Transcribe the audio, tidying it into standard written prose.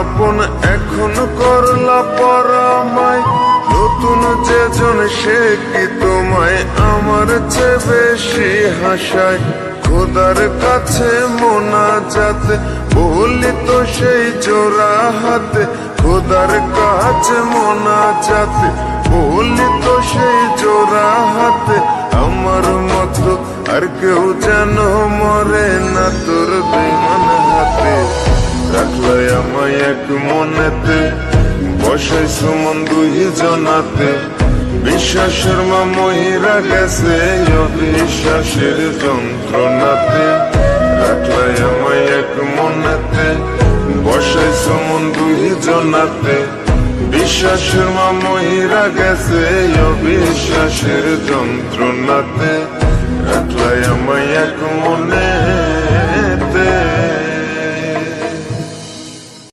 আপন এখন করলা পরামায়, নতুন যেজন সে কি তোমায় আমার চেয়ে বেশি হাসায়। খোদার কাছে মোনাজাতে বলি তো সেই জোড়া হাতে, খোদার কাছে মোনাজাতে বলি তো সেই জোড়া হাতে। আমার মতো আর কেউ যেন মরে না তোর বেমান হাতে। রাখলে আমায় এক মনেতে, বসাইছ মন দুই জনাতে, বিশ্বাসের মা মহিরা গেছে অবিশ্বাসের যন্ত্রণাতে। রাখলে আমায় এক মনেতে, বসাইছ মন দুই জনাতে, বিশ্বাসের মা মহিরা গেছে অবিশ্বাসের যন্ত্রণাতে। রাখলে